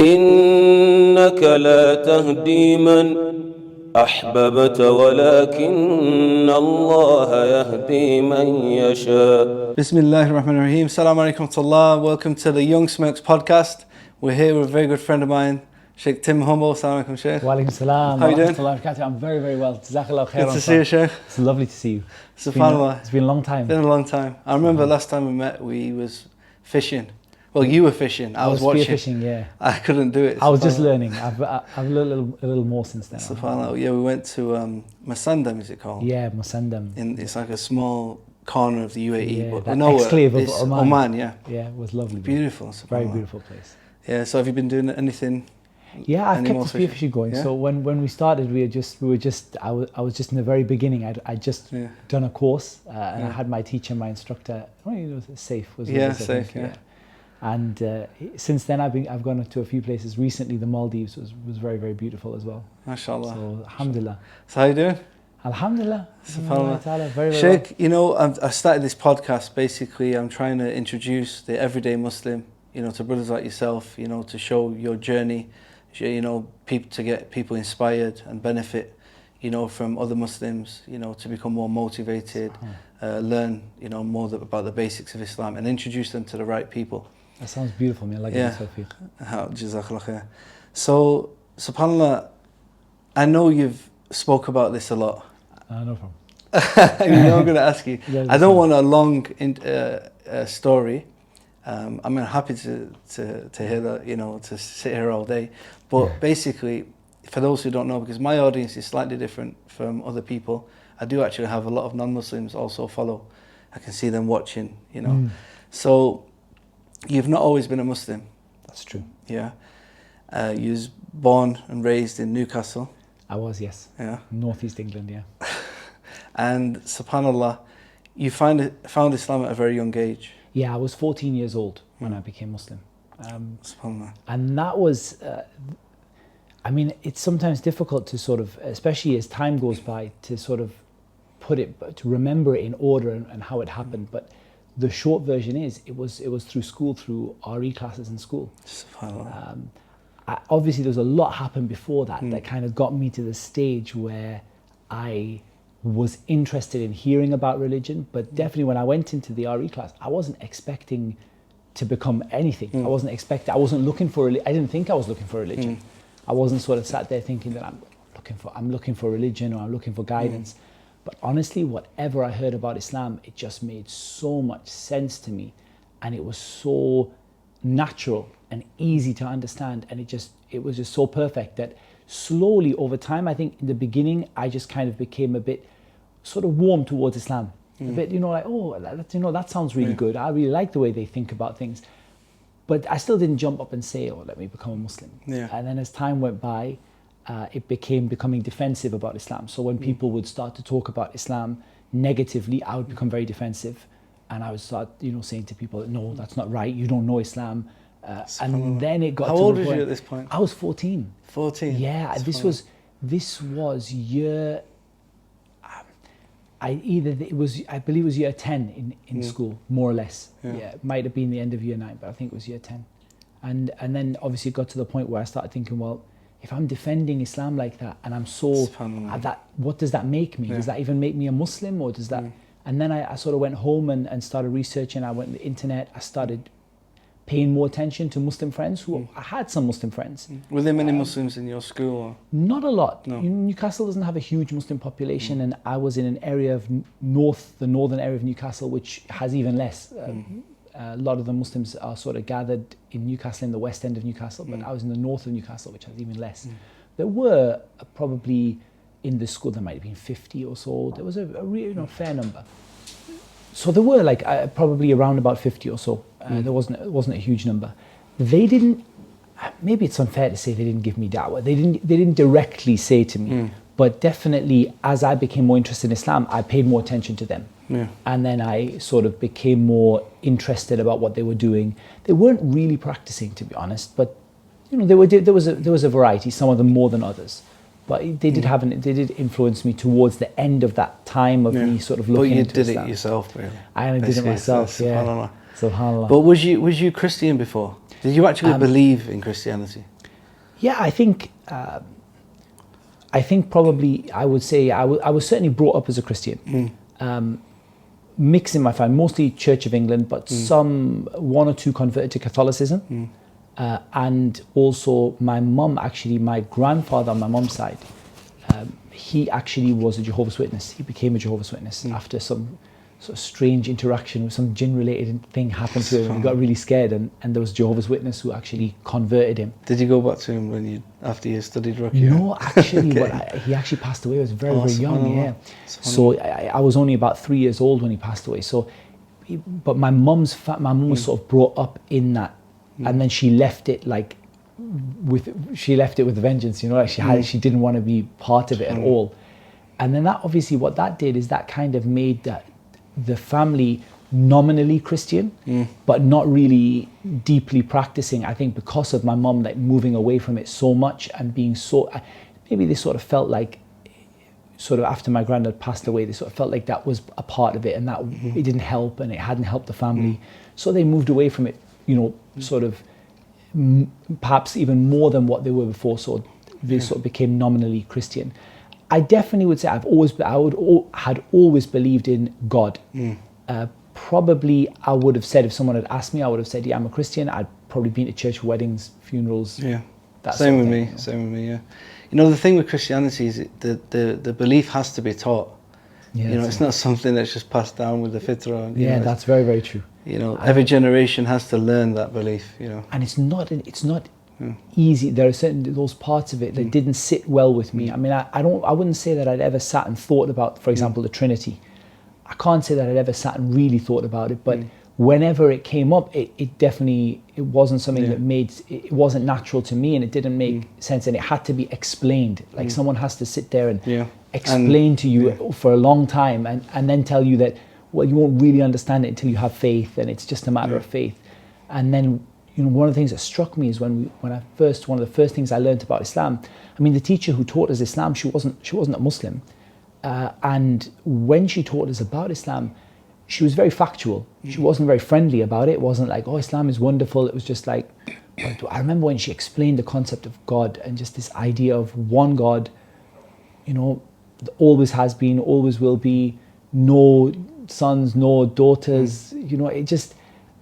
إنك لا تهدي من أحببت ولكن الله يهدي من يشاء. Bismillahir Rahmanir Rahim. Assalamu alaikum wa rahmatullah. Welcome to the Young Smirks podcast. We're here with a very good friend of mine, Sheikh Tim Humble. Assalamu alaikum, Sheikh. Wa alaikum salam. How are you doing? I'm very, very well. Jazakallah khairan. Good to see you, Sheikh. It's lovely to see you. SubhanAllah. It's been a long time. It's been a long time. I remember last time we met, we was fishing. Well, you were fishing. I was watching. Fishing, yeah. I couldn't do it. I was just learning. I've learned a little more since then. SubhanAllah. Yeah, we went to Masandam, is it called? Yeah, Masandam. It's like a small corner of the UAE. Yeah, but that no, exclave of it's Oman. Yeah. Yeah, it was lovely. Beautiful. Very beautiful place. Yeah, so have you been doing anything? Yeah, I've kept the spearfishing going. Yeah? So when we started, I was just in the very beginning. I'd just done a course, and I had my teacher, my instructor. Safe was Safe. Yeah. And since then, I've gone to a few places. Recently, the Maldives was very, very beautiful as well. MashaAllah. So alhamdulillah. So how you doing? Alhamdulillah. SubhanAllah. Very, very Sheikh, well. I started this podcast. Basically, I'm trying to introduce the everyday Muslim, to brothers like yourself, to show your journey, people, to get people inspired and benefit, from other Muslims, to become more motivated, learn, more about the basics of Islam and introduce them to the right people. That sounds beautiful, man. Jazakallah khair. So, subhanAllah, I know you've spoke about this a lot. No problem. I'm going to ask you. I don't want a long story. I'm happy to hear that, to sit here all day. But basically, for those who don't know, because my audience is slightly different from other people, I do actually have a lot of non-Muslims also follow. I can see them watching, So, you've not always been a Muslim. That's true. Yeah. You was born and raised in Newcastle. I was, yes. Yeah. Northeast England, yeah. And subhanAllah, you found Islam at a very young age. Yeah, I was 14 years old when I became Muslim. SubhanAllah. And that was, it's sometimes difficult to sort of, especially as time goes by, to sort of to remember it in order and how it happened. But the short version is, it was through school, through RE classes in school. SubhanAllah. Obviously, there was a lot happened before that that kind of got me to the stage where I was interested in hearing about religion. But definitely when I went into the RE class, I wasn't expecting to become anything. I wasn't looking for, I didn't think I was looking for religion. I wasn't sort of sat there thinking that I'm looking for religion or I'm looking for guidance. But honestly, whatever I heard about Islam, it just made so much sense to me. And it was so natural and easy to understand. And it was just so perfect that slowly over time, I think in the beginning, I just kind of became a bit sort of warm towards Islam. A bit, that sounds really good. I really like the way they think about things. But I still didn't jump up and say, let me become a Muslim. Yeah. And then as time went by, it becoming defensive about Islam. So when people would start to talk about Islam negatively, I would become very defensive. And I would start, saying to people, no, that's not right. You don't know Islam. And then it got to the point. How old was you at this point? I was 14. 14? Yeah, this was year... I believe it was year 10 in school, more or less. Yeah, it might have been the end of year 9, but I think it was year 10. And then obviously it got to the point where I started thinking, well, if I'm defending Islam like that and I'm so what does that make me? Does that even make me a Muslim, or does that? And then I sort of went home and started researching. I went on the internet. I started paying more attention to Muslim friends who I had some Muslim friends. Were there many Muslims in your school? Or? Not a lot. No. Newcastle doesn't have a huge Muslim population, and I was in an area of the northern area of Newcastle, which has even less. A lot of the Muslims are sort of gathered in Newcastle, in the west end of Newcastle, but I was in the north of Newcastle, which has even less. There were probably in the school, there might have been 50 or so. There was a really fair number. So there were probably around about 50 or so. There wasn't a huge number. They didn't. Maybe it's unfair to say they didn't give me da'wah. They didn't directly say to me, but definitely as I became more interested in Islam, I paid more attention to them. Yeah. And then I sort of became more interested about what they were doing. They weren't really practicing, to be honest, but there was a variety. Some of them more than others. But they did influence me towards the end of that time of me sort of looking into Islam. But you did it yourself, really. I did it myself, yeah. SubhanAllah. SubhanAllah. But was you Christian before? Did you actually believe in Christianity? Yeah, I think probably I would say I was certainly brought up as a Christian. Mixing my family, mostly Church of England, but one or two converted to Catholicism. And also my mum, actually, my grandfather on my mum's side, he actually was a Jehovah's Witness. He became a Jehovah's Witness after some sort of strange interaction with some jinn-related thing happened to him. He got really scared, and there was a Jehovah's Witness who actually converted him. Did you go back to him after you studied Ruqyah? No, actually, he actually passed away. He was very, very young. Yeah, so I was only about 3 years old when he passed away. So, but my mum was sort of brought up in that, and then she left it with a vengeance. You know, like she didn't want to be part of it at all. And then that obviously what that did is that kind of made the family nominally Christian, but not really deeply practicing. I think because of my mum moving away from it so much and being so, maybe they sort of felt like, sort of after my granddad passed away, they sort of felt like that was a part of it, and that it didn't help, and it hadn't helped the family. So they moved away from it, you know, sort of perhaps even more than what they were before. So they sort of became nominally Christian. I definitely would say had always believed in God. Probably I would have said, if someone had asked me, I would have said, yeah, I'm a Christian. I'd probably been to church for weddings, funerals. Yeah, Same with me. Yeah. You know, the thing with Christianity is the belief has to be taught. Yeah, you know, it's not something that's just passed down with the fitrah. Yeah, that's very, very true. You know, every generation has to learn that belief. You know, and it's not easy. There are certain those parts of it that didn't sit well with me. I mean, I wouldn't say that I'd ever sat and thought about, for example, the Trinity. I can't say that I'd ever sat and really thought about it, but whenever it came up, it definitely, it wasn't something that it wasn't natural to me, and it didn't make sense, and it had to be explained. Like someone has to sit there and explain to you for a long time, and then tell you that, well, you won't really understand it until you have faith, and it's just a matter of faith. And then, you know, one of the things that struck me is one of the first things I learned about Islam. I mean, the teacher who taught us Islam, she wasn't a Muslim, and when she taught us about Islam, she was very factual. She wasn't very friendly about it. It wasn't like, oh, Islam is wonderful. It was just like, I remember when she explained the concept of God and just this idea of one God, you know, always has been, always will be, no sons, no daughters, you know, it just,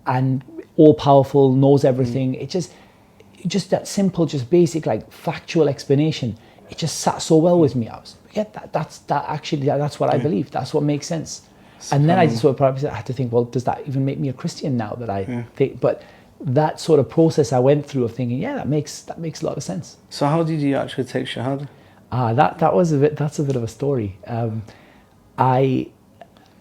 and all powerful, knows everything. It just that simple, just basic, like factual explanation. It just sat so well with me. I was, that's what I believe. That's what makes sense. And then I just sort of had to think, well, does that even make me a Christian now that I think? But that sort of process I went through of thinking, that makes a lot of sense. So how did you actually take Shahada? That's a bit of a story. I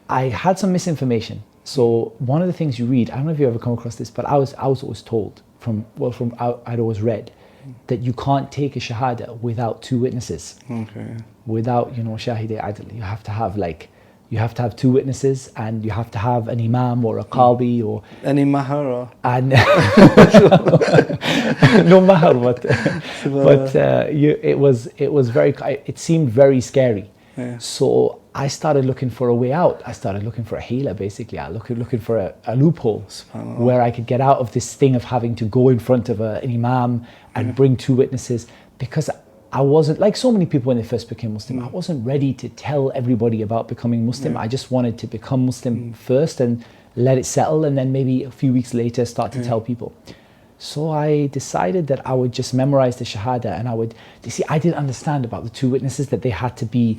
had some misinformation. So one of the things you read, I don't know if you ever come across this, but I was always told I'd always read that you can't take a Shahada without two witnesses. Okay. Without, Shahide Adl. You have to have two witnesses, and you have to have an imam or a qadi or any mahar, and no mahar, but it seemed very scary. Yeah. So I started looking for a way out. I started looking for a hila, basically. I looking for a loophole where I could get out of this thing of having to go in front of an imam and bring two witnesses, because I wasn't, like so many people when they first became Muslim, I wasn't ready to tell everybody about becoming Muslim. I just wanted to become Muslim first and let it settle, and then maybe a few weeks later start to tell people. So I decided that I would just memorize the Shahada, and I didn't understand about the two witnesses, that they had to be,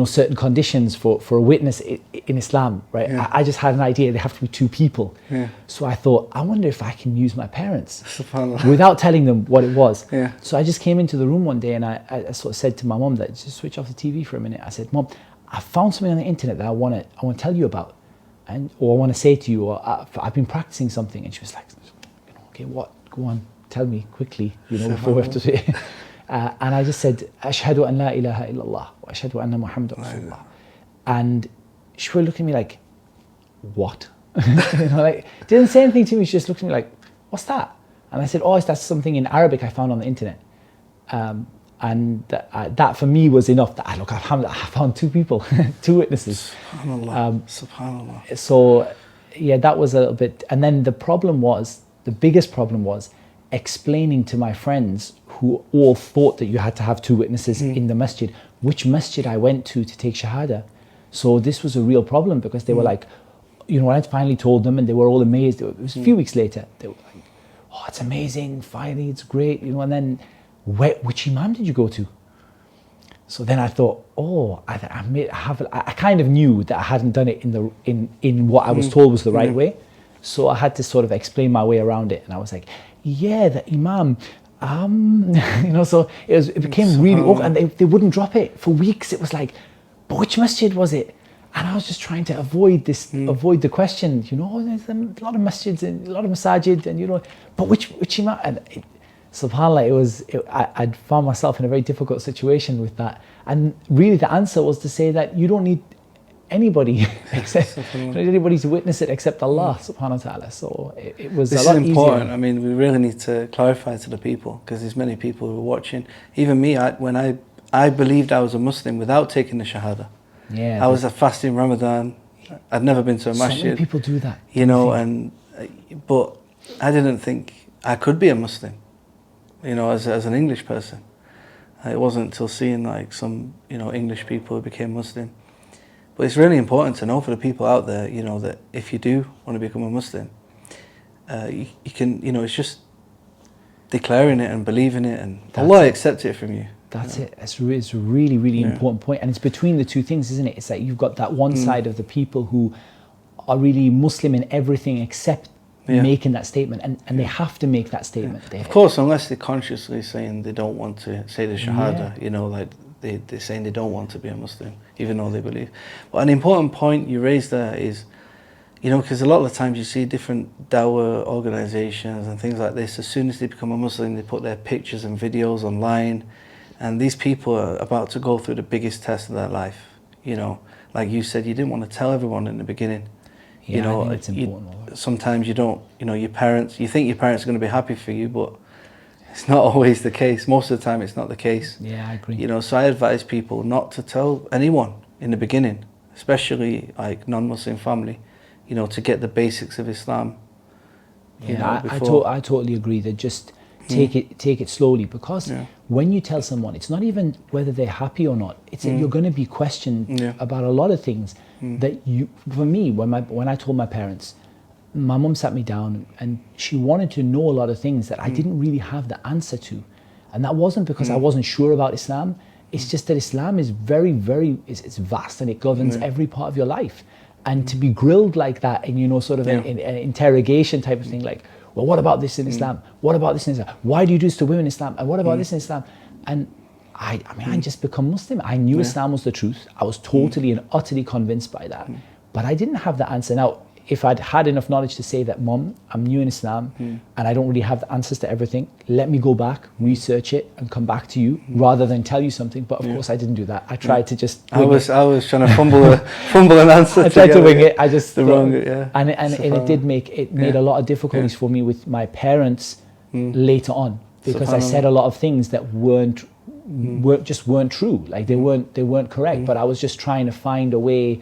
certain conditions for a witness in Islam, right? Yeah. I just had an idea they have to be two people. Yeah. So I thought, I wonder if I can use my parents without telling them what it was. Yeah. So I just came into the room one day, and I sort of said to my mom that, just switch off the TV for a minute. I said, Mom, I found something on the internet that I want to tell you about, or I want to say to you, or I've been practicing something. And she was like, okay, what? Go on, tell me quickly, before we have to say. And I just said, Ashhadu an la ilaha illallah wa ashhadu anna Mohammed Rasulullah. And she would look at me like, what? Didn't say anything to me. She just looked at me like, what's that? And I said, that's something in Arabic I found on the internet. And that for me was enough. That I found two people, two witnesses. Subhanallah. So, that was a little bit. And then the biggest problem was explaining to my friends who all thought that you had to have 2 witnesses in the masjid, which masjid I went to take Shahada. So this was a real problem, because they were like, you know, when I finally told them, and they were all amazed. It was a few weeks later. They were like, "Oh, it's amazing! Finally, it's great!" You know. And then, which imam did you go to? So then I thought, oh, I kind of knew that I hadn't done it in what I was told was the right way. So I had to sort of explain my way around it, and I was like, yeah, the imam. You know, so it became really awkward, and they wouldn't drop it for weeks. It was like, but which masjid was it? And I was just trying to avoid the question. You know, there's a lot of masjids and a lot of masajid, and you know, but which imam? And subhanAllah, I found myself in a very difficult situation with that. And really, the answer was to say that you don't need anybody except anybody to witness it except Allah subhanahu wa ta'ala. So it was this a lot is important. easier. I mean, we really need to clarify to the people, because there's many people who are watching. Even me, when I believed I was a Muslim without taking the Shahada. Yeah, I was a fasting Ramadan. I'd never been to a masjid. So many people do that. You know, but I didn't think I could be a Muslim, you know, as an English person. It wasn't until seeing like some, you know, English people who became Muslim. But it's really important to know for the people out there, you know, that if you do want to become a Muslim, you can, you know, it's just declaring it and believing it, and Allah accepts it from you. That's it. It's a really, really important point. And it's between the two things, isn't it? It's like you've got that one side of the people who are really Muslim in everything except making that statement. And they have to make that statement. Yeah. Of course, unless they're consciously saying they don't want to say the Shahada, you know, like they're saying they don't want to be a Muslim, even though they believe. But an important point you raised there is, you know, because a lot of the times you see different dawah organizations and things like this, as soon as they become a Muslim, they put their pictures and videos online. And these people are about to go through the biggest test of their life. You know, like you said, you didn't want to tell everyone in the beginning. Yeah, you know, I think it's important. Sometimes you don't, you know, you think your parents are going to be happy for you, but it's not always the case. Most of the time it's not the case. Yeah, I agree. You know, so I advise people not to tell anyone in the beginning, especially like non-Muslim family, you know, to get the basics of Islam. Yeah, I totally agree that just take it slowly, because when you tell someone, it's not even whether they're happy or not. It's that you're going to be questioned about a lot of things that you. For me, when I told my parents, my mum sat me down and she wanted to know a lot of things that I didn't really have the answer to, and that wasn't because I wasn't sure about Islam. It's just that Islam is very, very it's vast, and it governs every part of your life. And to be grilled like that, and you know, sort of an interrogation type of thing, like, well, what about this in Islam? What about this in Islam? Why do you do this to women in Islam? And what about this in Islam? And I just become Muslim. I knew Islam was the truth. I was totally and utterly convinced by that. But I didn't have the answer. Now, if I'd had enough knowledge to say that, Mom, I'm new in Islam and I don't really have the answers to everything, let me go back, research it and come back to you rather than tell you something. But of course I didn't do that. I tried to just I was trying to fumble an answer. I tried to wing it. I just and it made a lot of difficulties for me with my parents later on, because I said a lot of things that weren't true. Like they weren't correct. But I was just trying to find a way.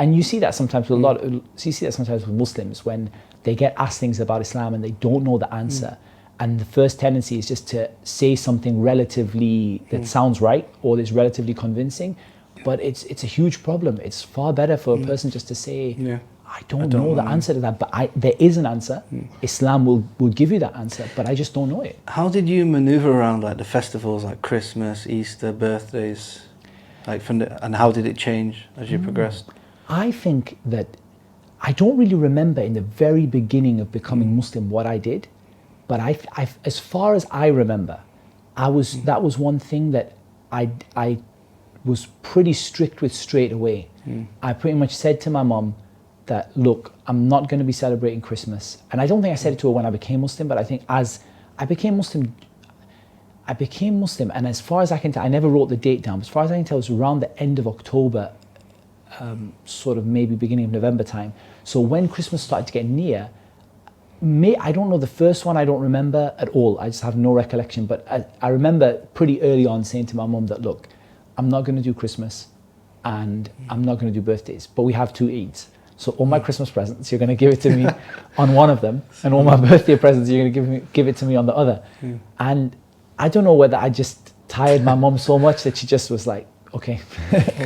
And you see that sometimes with with Muslims, when they get asked things about Islam and they don't know the answer, and the first tendency is just to say something relatively that sounds right or is relatively convincing, but it's a huge problem. It's far better for a person just to say, I don't know the answer to that, but there is an answer. Islam will give you that answer, but I just don't know it. How did you maneuver around like the festivals like Christmas, Easter, birthdays, and how did it change as you progressed? I think that I don't really remember in the very beginning of becoming Muslim what I did, but I as far as I remember, that was one thing that I was pretty strict with straight away. I pretty much said to my mum that, look, I'm not going to be celebrating Christmas. And I don't think I said it to her when I became Muslim, but I think as I became Muslim, and as far as I can tell, I never wrote the date down, but as far as I can tell, it was around the end of October, sort of maybe beginning of November time. So when Christmas started to get near, I don't know, the first one I don't remember at all. I just have no recollection. But I remember pretty early on saying to my mum that, look, I'm not going to do Christmas and I'm not going to do birthdays, but we have 2 Eids. So all my Christmas presents, you're going to give it to me on one of them, and all my birthday presents, you're going to give it to me on the other. And I don't know whether I just tired my mum so much that she just was like, okay,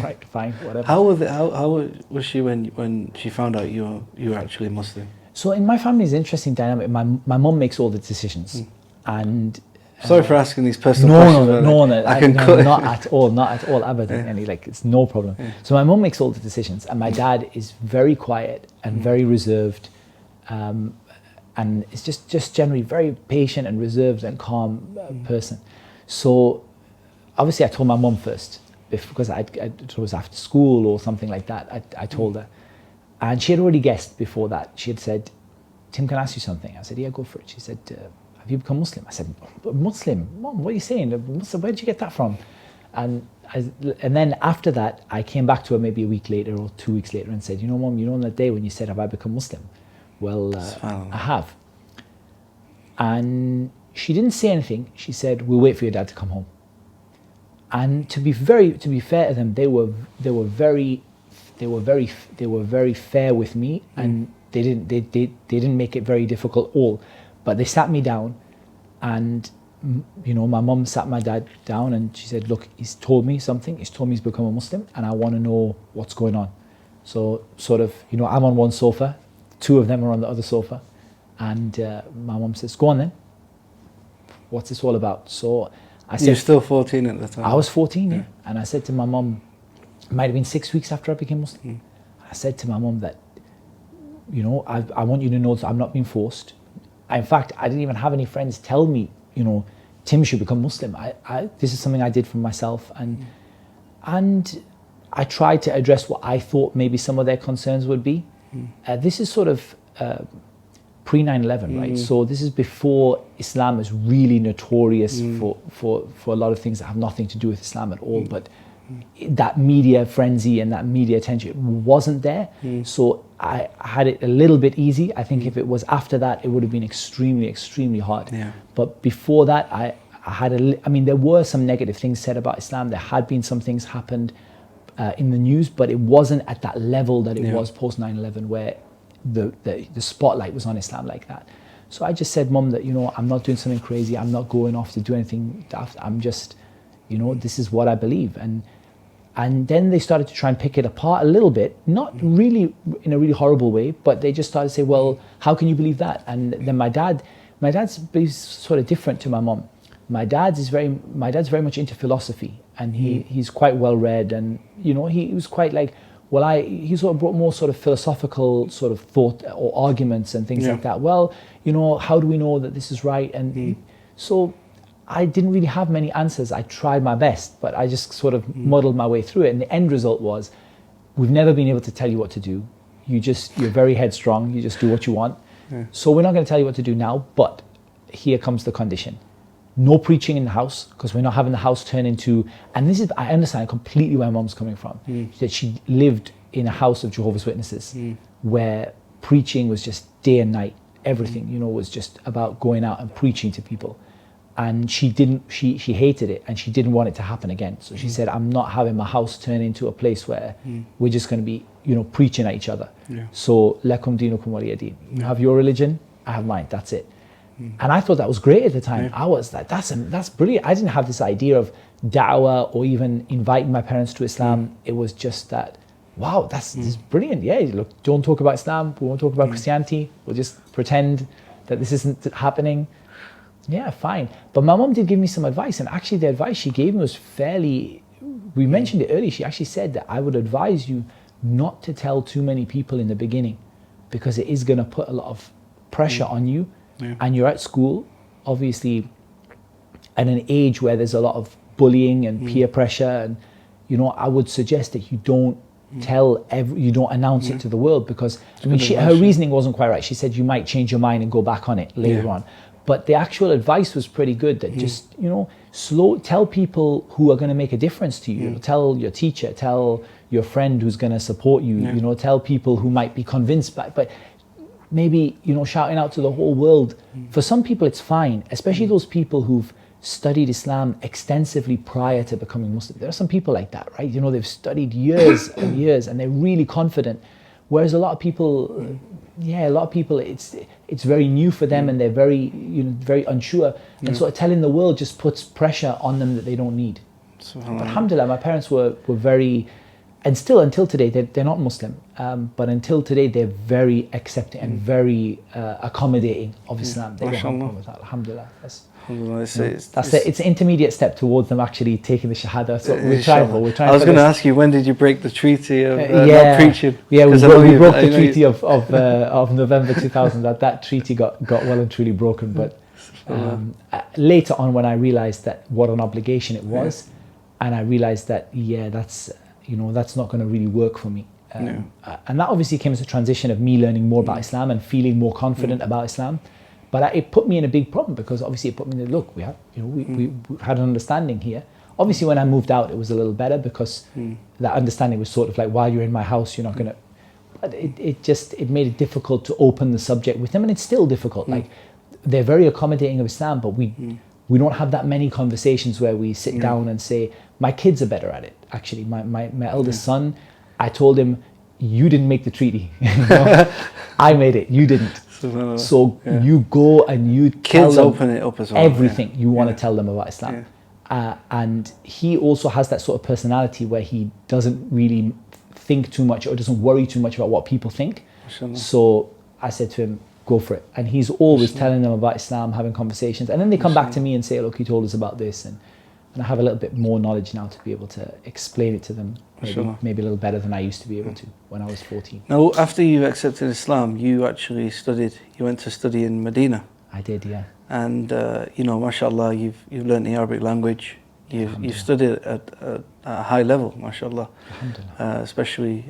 right, fine, whatever. How was she when she found out you were actually Muslim? So in my family, it's an interesting dynamic. My mum makes all the decisions, and sorry for asking these personal questions. No, I can cut not at all, abadan. And like, it's no problem. So my mum makes all the decisions, and my dad is very quiet and very reserved, and is just generally very patient and reserved and calm person. So obviously I told my mum first, because it was after school or something like that. I told her, and she had already guessed before that. She had said, "Tim, can I ask you something?" I said, "Yeah, go for it." She said, "Have you become Muslim?" I said, "Muslim? Mom, what are you saying? Where did you get that from?" And then after that, I came back to her maybe a week later or 2 weeks later and said, "You know, Mom, you know on that day when you said, have I become Muslim? Well, I have." And she didn't say anything. She said, "We'll wait for your dad to come home." And to be fair to them, they were very fair with me, and they didn't make it very difficult at all. But they sat me down, and my mum sat my dad down, and she said, "Look, he's told me something. He's told me he's become a Muslim, and I want to know what's going on." So sort of, I'm on one sofa, two of them are on the other sofa, and my mum says, "Go on then. What's this all about?" So I said, "You're still 14 at the time." I was 14, yeah. And I said to my mum, it might have been 6 weeks after I became Muslim. I said to my mum that, I want you to know that I'm not being forced. In fact, I didn't even have any friends tell me, Tim should become Muslim. This is something I did for myself, and I tried to address what I thought maybe some of their concerns would be. This is sort of pre 9/11, right? So this is before Islam is really notorious for a lot of things that have nothing to do with Islam at all. But that media frenzy and that media attention wasn't there. So I had it a little bit easy. I think if it was after that, it would have been extremely, extremely hard. But before that, I mean, there were some negative things said about Islam. There had been some things happened in the news, but it wasn't at that level that it was post 9/11, where the spotlight was on Islam like that. So I just said, "Mum, that I'm not doing something crazy. I'm not going off to do anything daft. I'm just, this is what I believe." And then they started to try and pick it apart a little bit, not really in a really horrible way, but they just started to say, "Well, how can you believe that?" And then my dad's beliefs sort of different to my mum. My dad's very much into philosophy, and he's quite well read, and he was quite like, he sort of brought more sort of philosophical sort of thought or arguments and things like that. Well, how do we know that this is right? And so I didn't really have many answers. I tried my best, but I just sort of muddled my way through it. And the end result was, we've never been able to tell you what to do. You're very headstrong. You just do what you want. So we're not going to tell you what to do now, but here comes the condition. No preaching in the house, because we're not having the house turn into, and this is, I understand completely where Mom's coming from, that she lived in a house of Jehovah's Witnesses where preaching was just day and night. Everything, was just about going out and preaching to people. And she hated it, and she didn't want it to happen again. So she said, "I'm not having my house turn into a place where we're just going to be, preaching at each other. So, lakum dinukum waliya din. You have your religion, I have mine, that's it." And I thought that was great at the time. I was like, that's brilliant. I didn't have this idea of da'wah or even inviting my parents to Islam. It was just that, wow, this is brilliant. Yeah, look, don't talk about Islam. We won't talk about Christianity. We'll just pretend that this isn't happening. Yeah, fine. But my mom did give me some advice, and actually the advice she gave me was we mentioned it earlier. She actually said that I would advise you not to tell too many people in the beginning, because it is going to put a lot of pressure on you. And you're at school, obviously, at an age where there's a lot of bullying and peer pressure, and I would suggest that you don't you don't announce it to the world, because her reasoning wasn't quite right. She said you might change your mind and go back on it later on, but the actual advice was pretty good. That just tell people who are going to make a difference to you. Tell your teacher, tell your friend who's going to support you. Tell people who might be convinced by, but maybe, shouting out to the whole world. For some people it's fine, especially those people who've studied Islam extensively prior to becoming Muslim. There are some people like that, right? They've studied years and years, and they're really confident. Whereas a lot of people, it's very new for them, and they're very, very unsure. And sort of telling the world just puts pressure on them that they don't need. But alhamdulillah, my parents were very, and still until today, they're not Muslim, but until today they're very accepting and very accommodating of Islam. They don't have a problem with that. Alhamdulillah. It's an intermediate step towards them actually taking the Shahada. So we're trying. I was going to ask you, when did you break the treaty of not preaching? Yeah, we broke the treaty of November 2000. That treaty got well and truly broken. But later on, when I realised that what an obligation it was, and I realised that that's not going to really work for me. And that obviously came as a transition of me learning more about Islam and feeling more confident about Islam. But it put me in a big problem, because obviously it put me in the look. We had an understanding here. Obviously, when I moved out, it was a little better, because that understanding was sort of like, while you're in my house, you're not going to. But it made it difficult to open the subject with them, and it's still difficult. Like, they're very accommodating of Islam, but we don't have that many conversations where we sit down and say, my kids are better at it. Actually, my eldest son, I told him, you didn't make the treaty. I made it. You didn't. So you go and you tell kids them open it up as well. Everything you want to tell them about Islam. And he also has that sort of personality where he doesn't really think too much or doesn't worry too much about what people think. So I said to him, go for it. And he's always telling them about Islam, having conversations. And then they come back to me and say, look, he told us about this. And I have a little bit more knowledge now to be able to explain it to them, maybe a little better than I used to be able to when I was 14. Now, after you accepted Islam, you actually you went to study in Medina. I did, yeah. And, mashallah, you've learned the Arabic language. You've studied at a high level, mashallah. Especially,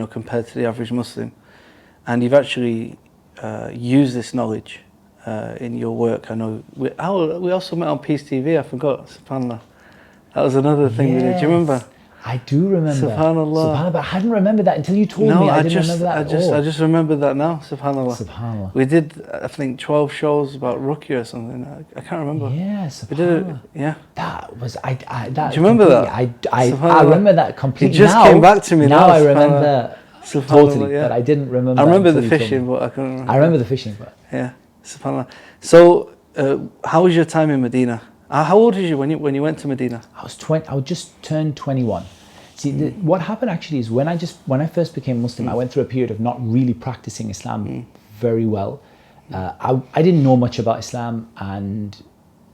compared to the average Muslim. And you've actually used this knowledge in your work. I know we also met on Peace TV. I forgot, subhanallah. That was another thing we did. Do you remember? I do remember. Subhanallah. But I hadn't remembered that until you told me. I didn't remember that at all. I just remembered that now. Subhanallah. Subhanallah. We did, I think, 12 shows about Ruqyah or something. I can't remember. Yeah, subhanallah. We did it. Yeah. That was that. Do you remember that? I remember that completely. It just came back to me now. Now I remember totally, but I didn't remember. I remember the fishing, but I couldn't remember. I remember the fishing, but yeah. Subhanallah. So, how was your time in Medina? How old was you when you went to Medina? I was 20. I just turned 21. See, what happened actually is when I first became Muslim, I went through a period of not really practicing Islam very well. I didn't know much about Islam, and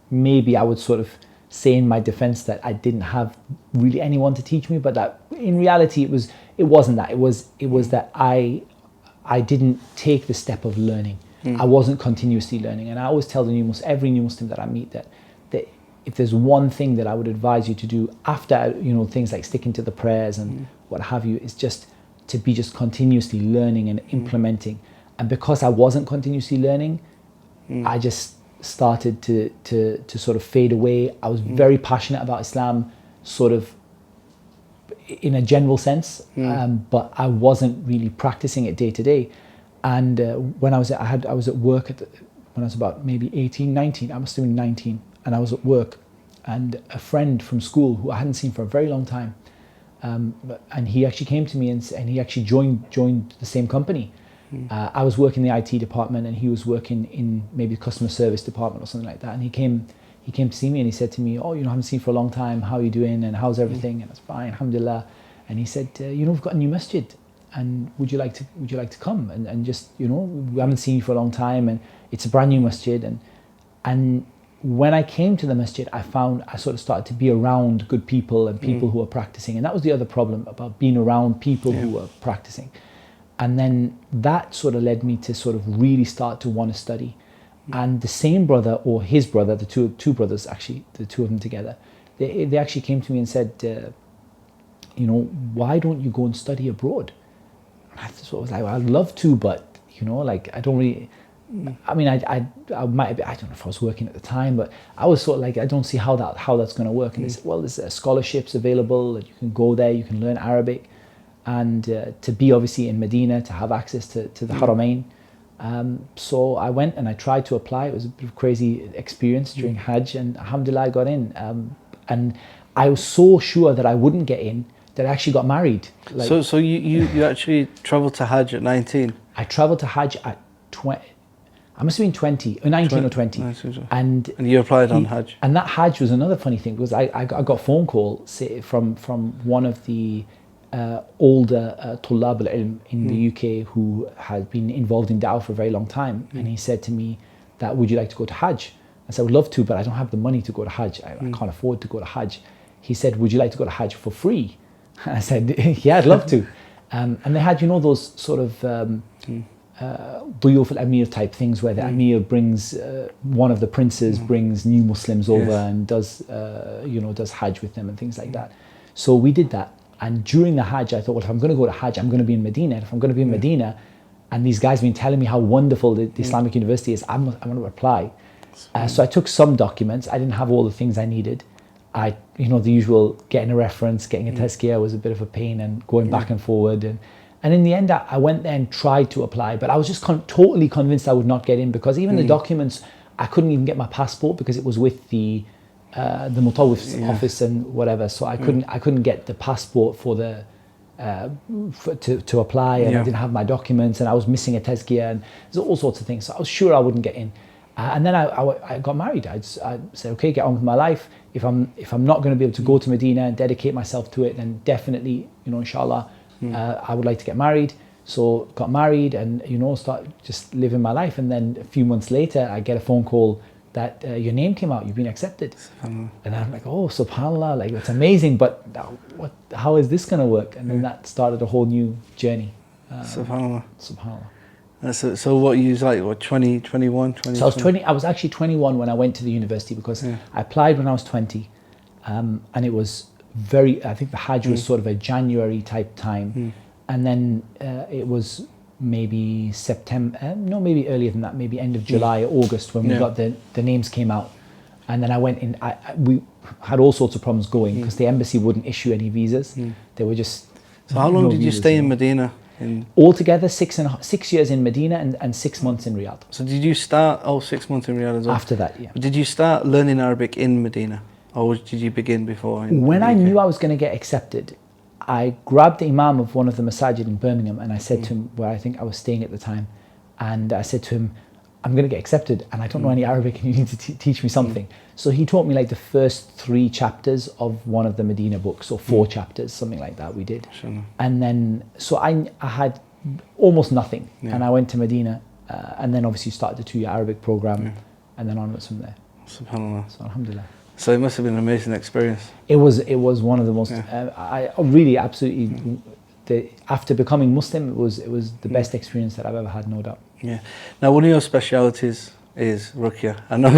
maybe I would sort of say in my defense that I didn't have really anyone to teach me, but that in reality it wasn't that. It was that I didn't take the step of learning. I wasn't continuously learning, and I always tell every new Muslim that I meet that if there's one thing that I would advise you to do after things like sticking to the prayers and what have you, is just to be just continuously learning and implementing. And because I wasn't continuously learning, I just started to sort of fade away. I was very passionate about Islam, sort of in a general sense, but I wasn't really practicing it day to day. And when I was at work when I was about maybe 18, 19, I must have been 19, and I was at work, and a friend from school who I hadn't seen for a very long time, and he actually came to me and he actually joined the same company. I was working in the IT department, and he was working in maybe the customer service department or something like that. And he came to see me, and he said to me, "Oh, I haven't seen you for a long time. How are you doing? And how's everything?" And I was fine, alhamdulillah. And he said, "We've got a new masjid, and would you like to come and just we haven't seen you for a long time, and it's a brand new masjid." And when I came to the masjid, I sort of started to be around good people and people who are practicing, and that was the other problem about being around people who were practicing. And then that sort of led me to sort of really start to want to study. And the same brother, or his brother, the two brothers actually, the two of them together, they actually came to me and said, why don't you go and study abroad? And I sort of was like, well, I'd love to, but I don't really. I mean, I might have been, I don't know if I was working at the time, but I was sort of like, I don't see how that's going to work. And they said, well, there's scholarships available, you can go there, you can learn Arabic, and to be obviously in Medina, to have access to the Haramain. So I went and I tried to apply. It was a bit of a crazy experience during Hajj, and alhamdulillah I got in. And I was so sure that I wouldn't get in that I actually got married. Like, so you actually travelled to Hajj at 19? I travelled to Hajj at 20. I must have been 20, or 19 or 20. And you applied on Hajj? And that Hajj was another funny thing, because I got a phone call from one of the older Tullab al-Ilm in the UK who had been involved in Da'wah for a very long time. And he said to me that, would you like to go to Hajj? I said, I would love to, but I don't have the money to go to Hajj. I can't afford to go to Hajj. He said, would you like to go to Hajj for free? I said, yeah, I'd love to. And they had, those sort of Duyuf al-Amir type things where the Amir brings, one of the princes brings new Muslims over and does Hajj with them and things like that. So we did that. And during the Hajj, I thought, well, if I'm going to go to Hajj, I'm going to be in Medina. If I'm going to be in Medina, and these guys have been telling me how wonderful the Islamic University is, I'm going to apply. So I took some documents. I didn't have all the things I needed. The usual getting a reference, getting a tazkiyah was a bit of a pain, and going back and forward. And in the end, I went there and tried to apply, but I was just totally convinced I would not get in, because even the documents, I couldn't even get my passport because it was with the Mutawwif's office and whatever. So I couldn't get the passport for the to apply, and I didn't have my documents, and I was missing a tazkiyah, and there's all sorts of things. So I was sure I wouldn't get in. And then I got married. I said, okay, get on with my life. If I'm not going to be able to go to Medina and dedicate myself to it, then definitely, inshallah, I would like to get married. So got married and, start just living my life. And then a few months later, I get a phone call that your name came out, you've been accepted. And I'm like, oh, subhanAllah, like that's amazing, but how is this going to work? And then that started a whole new journey. SubhanAllah. SubhanAllah. So what you was like, 20, 21, 20? So I was actually 21 when I went to the university, because I applied when I was 20, and it was I think the Hajj was sort of a January type time, and then it was maybe September, maybe earlier than that, maybe end of July or August when we got the names came out. And then I went in, we had all sorts of problems going because the embassy wouldn't issue any visas. They were just... So how long did you stay in Medina? Altogether 6 years in Medina and 6 months in Riyadh. So did you start 6 months in Riyadh as well? After that, yeah. Did you start learning Arabic in Medina, or did you begin before? When I knew I was going to get accepted, I grabbed the imam of one of the masajid in Birmingham, and I said to him, where I think I was staying at the time, and I said to him, I'm going to get accepted and I don't know any Arabic and you need to teach me something. So he taught me like the first 3 chapters of one of the Medina books, or 4 chapters, something like that we did. Sure. And then, so I had almost nothing, and I went to Medina, and then obviously started the 2-year Arabic program, and then onwards from there. SubhanAllah. So alhamdulillah. So it must have been an amazing experience. It was one of the most, I really absolutely, after becoming Muslim, it was the best experience that I've ever had, no doubt. Yeah. Now, one of your specialities is Ruqyah. I know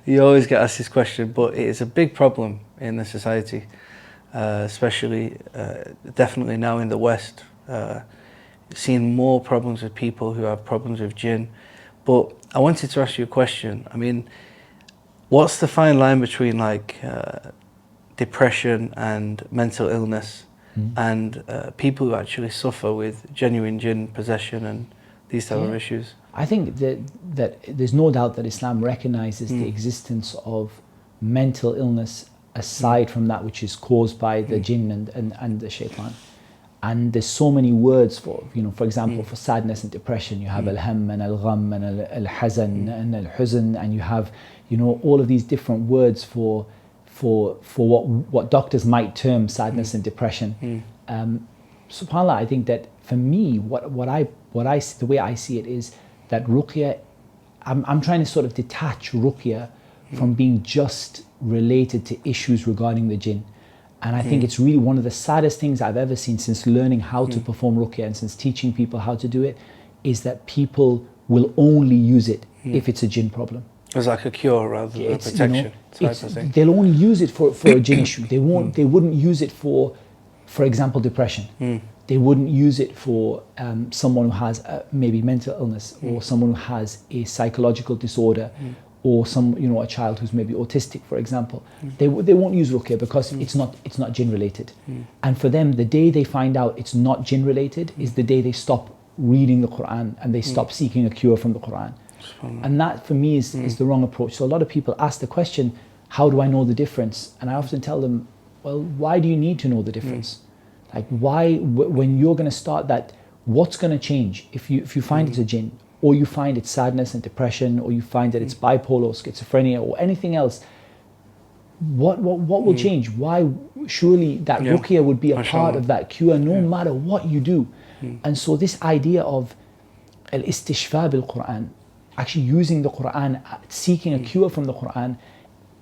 you always get asked this question, but it is a big problem in the society, especially definitely now in the West. Seeing more problems with people who have problems with jinn. But I wanted to ask you a question. I mean, what's the fine line between like depression and mental illness and people who actually suffer with genuine jinn possession and these type of issues? I think that there's no doubt that Islam recognizes the existence of mental illness aside from that which is caused by the jinn and the shaitan. And there's so many words for, for example, for sadness and depression, you have al-ham and al-gham and al-hazan and al-huzn, and you have, all of these different words for what doctors might term sadness and depression. SubhanAllah, I think that for me, the way I see it is that Ruqyah, I'm trying to sort of detach Ruqyah from being just related to issues regarding the jinn. And I think it's really one of the saddest things I've ever seen since learning how to perform Ruqyah and since teaching people how to do it, is that people will only use it if it's a jinn problem. It's like a cure rather than a protection. They'll only use it for a jinn issue. They wouldn't use it for example, depression. They wouldn't use it for someone who has maybe mental illness, or someone who has a psychological disorder, or a child who's maybe autistic, for example. They won't use Ruqyah because it's not jinn related. And for them, the day they find out it's not jinn related is the day they stop reading the Quran and they stop seeking a cure from the Quran. And that for me is the wrong approach. So a lot of people ask the question, how do I know the difference? And I often tell them, well, why do you need to know the difference? Like, why, when you're going to start that, what's going to change? If you find it's a jinn, or you find it's sadness and depression, or you find that it's bipolar or schizophrenia or anything else, what will change? Why? Surely that ruqyah would be a part of that cure, no matter what you do. And so this idea of al-istishfa bil-Quran, actually using the Quran, seeking a cure from the Quran,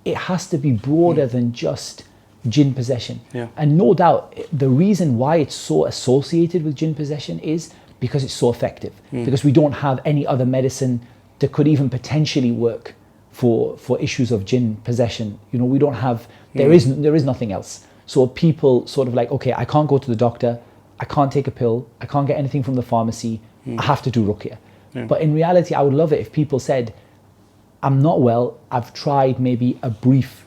it has to be broader than just jinn possession. And no doubt the reason why it's so associated with jinn possession is because it's so effective, because we don't have any other medicine that could even potentially work for issues of jinn possession. You know, we don't have, there is nothing else. So people sort of like, okay, I can't go to the doctor, I can't take a pill, I can't get anything from the pharmacy, I have to do ruqyah. But in reality, I would love it if people said, I'm not well, I've tried maybe a brief,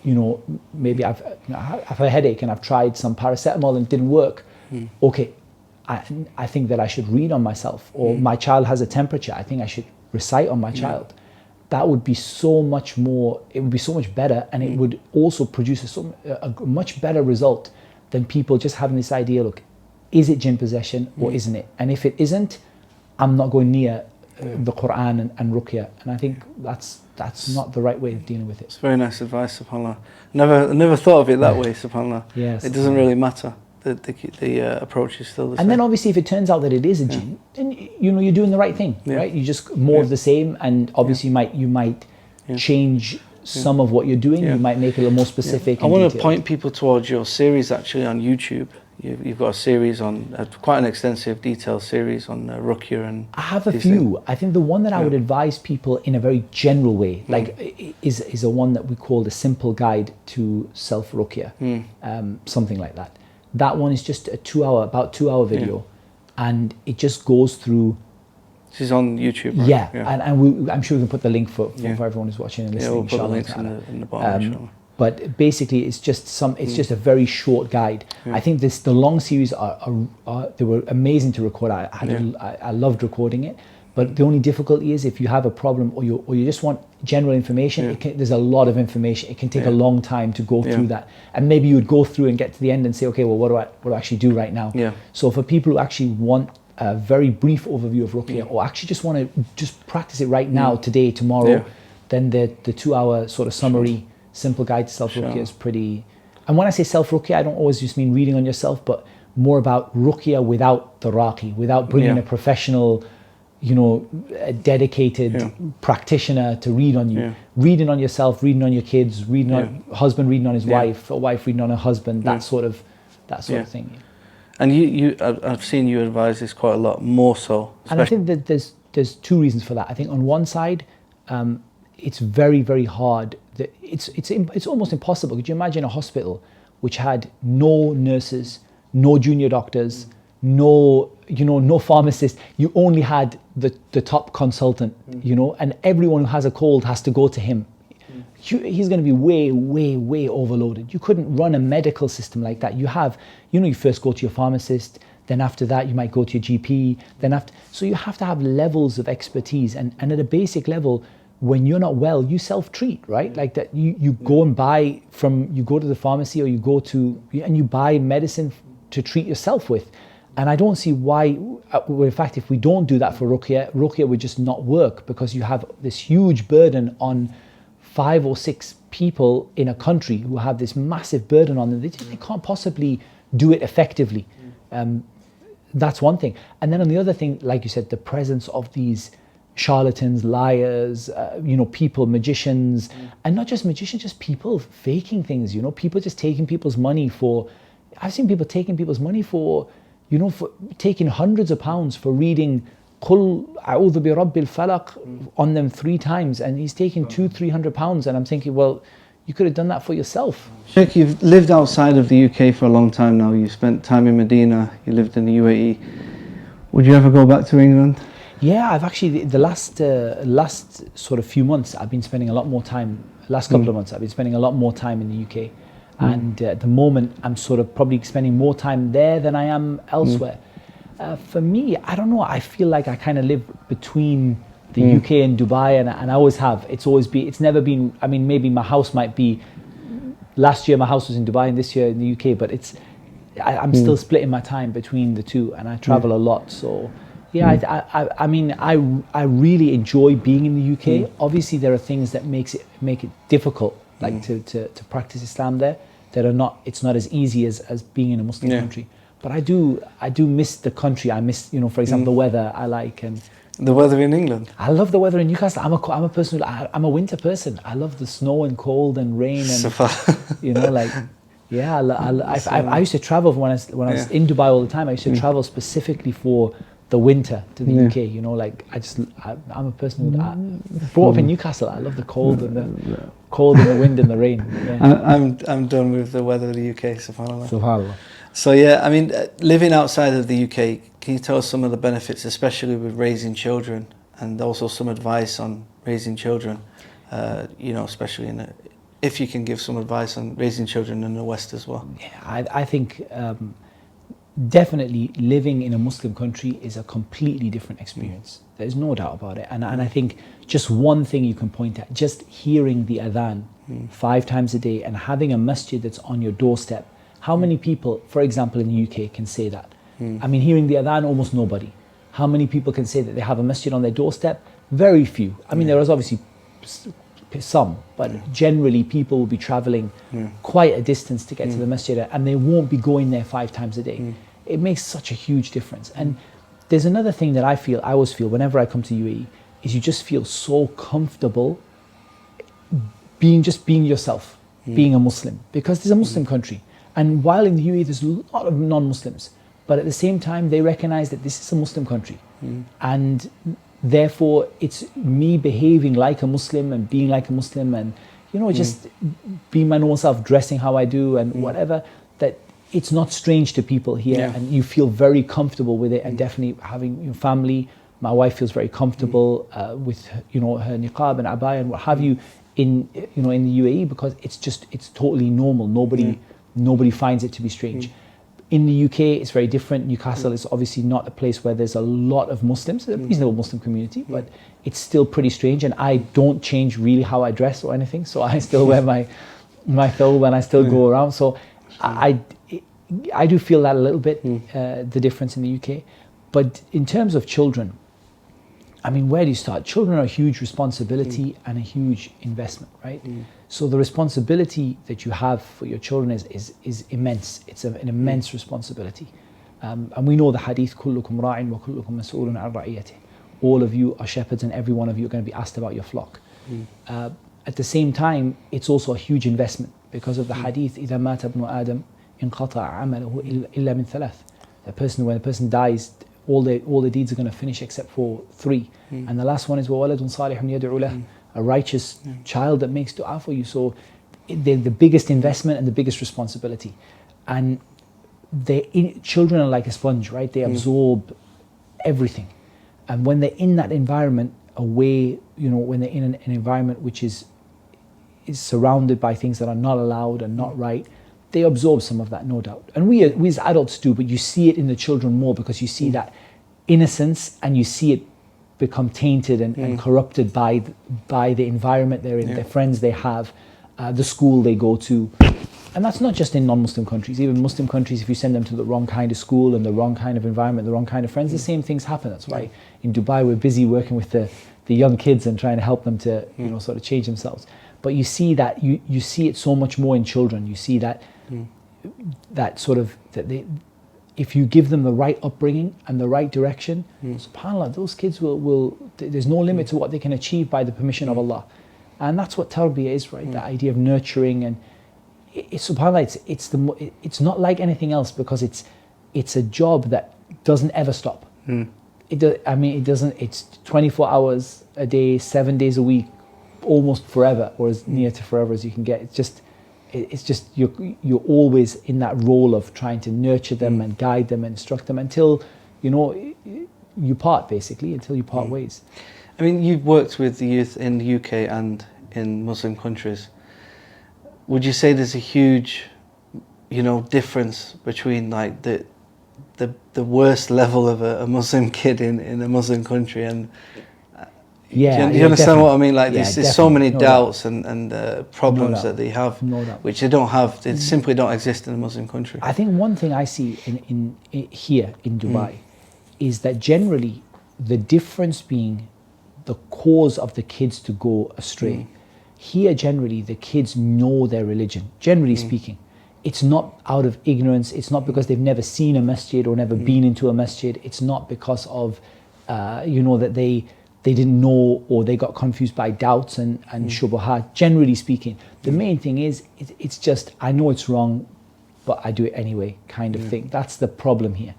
maybe I've a headache and I've tried some paracetamol and it didn't work. Okay, I think that I should read on myself, or my child has a temperature, I think I should recite on my child. That would be so much more, it would be so much better, and it would also produce a much better result than people just having this idea, look, is it jinn possession or isn't it? And if it isn't, I'm not going near the Quran and ruqyah. And I think that's not the right way of dealing with it. It's very nice advice, subhanAllah. Never thought of it that way, subhanAllah. Yes. It doesn't really matter. The approach is still the same. And then obviously if it turns out that it is a jinn, then you're doing the right thing, right? You just more of the same, and obviously you might change some of what you're doing. You might make it a little more specific. I want to point people towards your series actually on YouTube. You've got a series on, quite an extensive, detailed series on ruqyah and. I have a few. I think the one that I would advise people in a very general way, like, is a one that we call the Simple Guide to Self-Ruqyah, something like that. That one is just a about 2 hour video, and it just goes through. This is on YouTube, right? Yeah. And I'm sure we can put the link for everyone who's watching and listening. We'll put the links in the bottom, inshallah. But basically, it's just just a very short guide. I think the long series they were amazing to record. I loved recording it. But the only difficulty is if you have a problem or you just want general information, there's a lot of information. It can take a long time to go through that. And maybe you would go through and get to the end and say, okay, well, what do I actually do right now? So for people who actually want a very brief overview of ruqyah, or actually just want to just practice it right now, today, tomorrow, then the 2 hour sort of summary, Simple Guide to Self-Ruqyah is pretty. And when I say self-Ruqyah, I don't always just mean reading on yourself, but more about ruqyah without the raqi, without bringing a professional, a dedicated practitioner to read on you. Reading on yourself, reading on your kids, reading on husband, reading on his wife, a wife reading on her husband, that sort of thing. And I've seen you advise this quite a lot, more so. And I think that there's two reasons for that. I think on one side, it's very, very hard. It's almost impossible. Could you imagine a hospital which had no nurses, no junior doctors, no pharmacist? You only had the top consultant, and everyone who has a cold has to go to him. He's going to be way, way, way overloaded. You couldn't run a medical system like that. You have, you first go to your pharmacist, then after that you might go to your GP, so you have to have levels of expertise, and at a basic level, when you're not well, you self-treat, right? Like that, you go and you go to the pharmacy, or and you buy medicine to treat yourself with. And I don't see why, in fact, if we don't do that for ruqyah would just not work, because you have this huge burden on 5 or 6 people in a country who have this massive burden on them. They can't possibly do it effectively. That's one thing. And then on the other thing, like you said, the presence of these charlatans, liars, people, magicians, and not just magicians, just people faking things, people just taking people's money I've seen people taking people's money for taking hundreds of pounds for reading Qul A'udhu bi Rabbil Falaq on them 3 times, and he's taking £200-300, and I'm thinking, well, you could have done that for yourself. Sheikh, you've lived outside of the UK for a long time now. You spent time in Medina, you lived in the UAE. Would you ever go back to England? Yeah, I've actually, the last sort of few months, I've been spending a lot more time, last couple of months, I've been spending a lot more time in the UK. And at the moment, I'm sort of probably spending more time there than I am elsewhere. For me, I don't know, I feel like I kind of live between the UK and Dubai, and I always have. It's never been, maybe my house might be last year my house was in Dubai and this year in the UK, but I'm still splitting my time between the two, and I travel a lot. So yeah, I mean, I really enjoy being in the UK. Obviously, there are things that make it difficult, like to practice Islam there, that are not. It's not as easy as being in a Muslim country. But I do miss the country. I miss, for example, the weather I like, and the weather in England. I love the weather in Newcastle. I'm a person. I'm a winter person. I love the snow and cold and rain and like. Yeah, I used to travel when I was in Dubai all the time. I used to travel specifically for the winter to the UK. I'm a person who brought up in Newcastle. I love the cold and the wind and the rain. Yeah. I'm done with the weather of the UK. Subhanallah. Subhanallah. So yeah, I mean, living outside of the UK, can you tell us some of the benefits, especially with raising children, and also some advice on raising children? Especially if you can give some advice on raising children in the West as well. Yeah, I think definitely living in a Muslim country is a completely different experience. There's no doubt about it. And I think just one thing you can point at, just hearing the adhan 5 times a day and having a masjid that's on your doorstep. How many people, for example, in the UK can say that? I mean, hearing the adhan, almost nobody. How many people can say that they have a masjid on their doorstep? Very few. I mean, there is obviously some, but generally people will be traveling quite a distance to get to the masjid, and they won't be going there 5 times a day. It makes such a huge difference. And there's another thing that I always feel whenever I come to UAE, is you just feel so comfortable being yourself, being a Muslim, because it's a Muslim country. And while in the UAE there's a lot of non-Muslims, but at the same time they recognize that this is a Muslim country, and therefore it's me behaving like a Muslim and being like a Muslim, and just being my normal self, dressing how I do and whatever, that it's not strange to people here, and you feel very comfortable with it. And definitely having your family, my wife feels very comfortable with her niqab and abaya and what have you in the UAE, because it's totally normal. Nobody finds it to be strange. In the UK, it's very different. Newcastle is obviously not a place where there's a lot of Muslims, a reasonable Muslim community, but it's still pretty strange. And I don't change really how I dress or anything. So I still wear my thawb and I still go around. So I do feel that a little bit, the difference in the UK. But in terms of children, I mean, where do you start? Children are a huge responsibility and a huge investment, right? So the responsibility that you have for your children is immense. It's an immense responsibility. And we know the hadith, كُلُّكُمْ رَاعٍ وَكُلُّكُمْ مَسْئُولٌ عَنْ رَعِيَّتِهِ. All of you are shepherds and every one of you are going to be asked about your flock. At the same time, it's also a huge investment because of the hadith, إِذَا مَاتَ ابْنُ آدَمْ انقطع عمله إلا من ثلاث. When a person dies, all the deeds are going to finish except for 3. And the last one is وَوَلَدٌ صَالِحٌ يَدْعُو لَهُ, a righteous child that makes dua for you. So they're the biggest investment and the biggest responsibility. And children are like a sponge, right? They absorb everything. And when they're in that environment, when they're in an environment which is surrounded by things that are not allowed and not right, they absorb some of that, no doubt. And we as adults do, but you see it in the children more because you see that innocence and you see it become tainted and corrupted by the environment they're in, the friends they have, the school they go to. And that's not just in non-Muslim countries. Even Muslim countries, if you send them to the wrong kind of school and the wrong kind of environment, the wrong kind of friends, the same things happen. That's why in Dubai we're busy working with the young kids and trying to help them to sort of change themselves. But you see that you see it so much more in children. You see that if you give them the right upbringing and the right direction, subhanAllah, those kids will there's no limit to what they can achieve by the permission of Allah. And that's what tarbiyah is, right? The idea of nurturing, and subhanAllah, it's not like anything else because it's a job that doesn't ever stop. It doesn't. It's 24 hours a day, 7 days a week, almost forever, or as near to forever as you can get. It's just you're always in that role of trying to nurture them and guide them and instruct them until you part, basically, until you part ways. I mean, you've worked with the youth in the UK and in Muslim countries. Would you say there's a huge, difference between like the worst level of a Muslim kid in a Muslim country and Yeah, Do you understand what I mean? Like, Yeah, there's so many definitely. No doubts and problems No doubt. that they have, No doubt. which they don't have. They simply don't exist in a Muslim country. I think one thing I see in here in Dubai is that generally the difference being the cause of the kids to go astray. Here, generally, the kids know their religion, generally speaking. It's not out of ignorance. It's not because they've never seen a masjid or never been into a masjid. It's not because of, that they didn't know or they got confused by doubts and shubuhat, generally speaking. The main thing is, it's just, I know it's wrong, but I do it anyway, kind of thing. That's the problem here.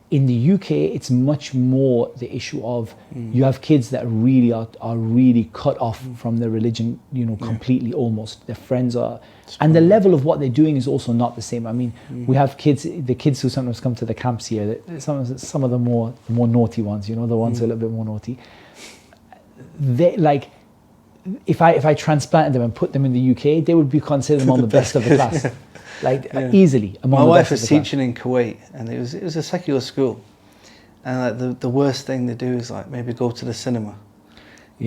In the UK, it's much more the issue of you have kids that really are really cut off from their religion, completely almost. Their friends are, and the level of what they're doing is also not the same. I mean, we have the kids who sometimes come to the camps here, some of the more naughty ones, the ones who are a little bit more naughty. They like, if I transplanted them and put them in the UK, they would be considered among the best of the class. Easily among My the wife best was of the class. teaching in Kuwait, and it was a secular school, and like the worst thing they do is like maybe go to the cinema, and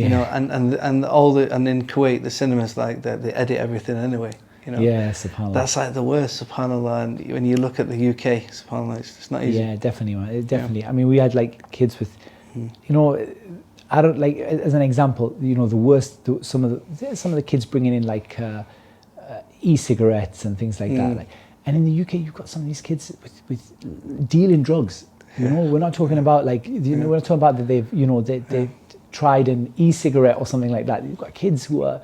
in Kuwait the cinemas like they edit everything anyway, Yeah, subhanAllah. That's like the worst, subhanAllah. And when you look at the UK, subhanAllah, it's not easy. Yeah, definitely, man. Definitely. I mean, we had like kids with, I don't like, as an example, the worst. Some of the kids bringing in like e-cigarettes and things like that. And in the UK, you've got some of these kids with dealing drugs. We're not talking about like, we're not talking about that they've tried an e-cigarette or something like that. You've got kids who are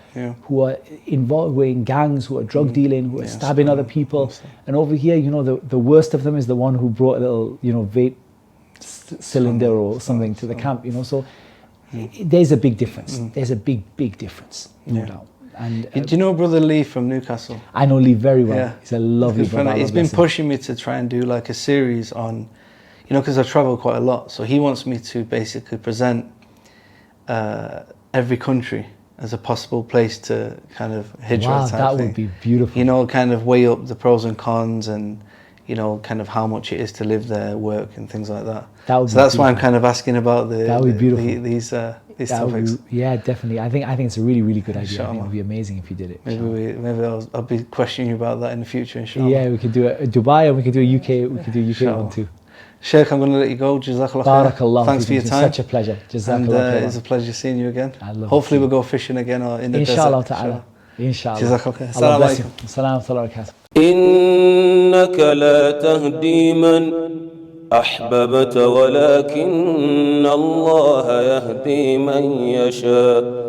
involved in gangs, who are drug dealing, who are stabbing other people. And over here, the worst of them is the one who brought a little, vape cylinder or something to the camp. So there's a big difference. There's a big difference, no doubt. And do you know Brother Lee from Newcastle? I know Lee very well. Yeah. He's a lovely brother. He's been pushing me to try and do like a series on, because I travel quite a lot. So he wants me to basically present every country as a possible place to kind of hijrah Wow, type that thing. would be beautiful. Kind of weigh up the pros and cons and, kind of how much it is to live there, work and things like that. That's why I'm kind of asking about these topics. Yeah, definitely. I think it's a really, really good idea. I think it would be amazing if you did it. Maybe I'll be questioning you about that in the future, inshallah. Yeah, we could do a Dubai and we could do a UK. We could do a UK one too. Sheikh, I'm going to let you go. Jazakallah khair. Barakallah. Thanks for your time. It's such a pleasure. Jazakallah. And it's a pleasure seeing you again. I love Hopefully we'll go fishing again or in the Inshallah desert. ta'ala. Inshallah. Jazakallah khair. Allah Assalamu bless you. alaikum. Assalamu alaikum. إنك لا تهدي من أحببت ولكن الله يهدي من يشاء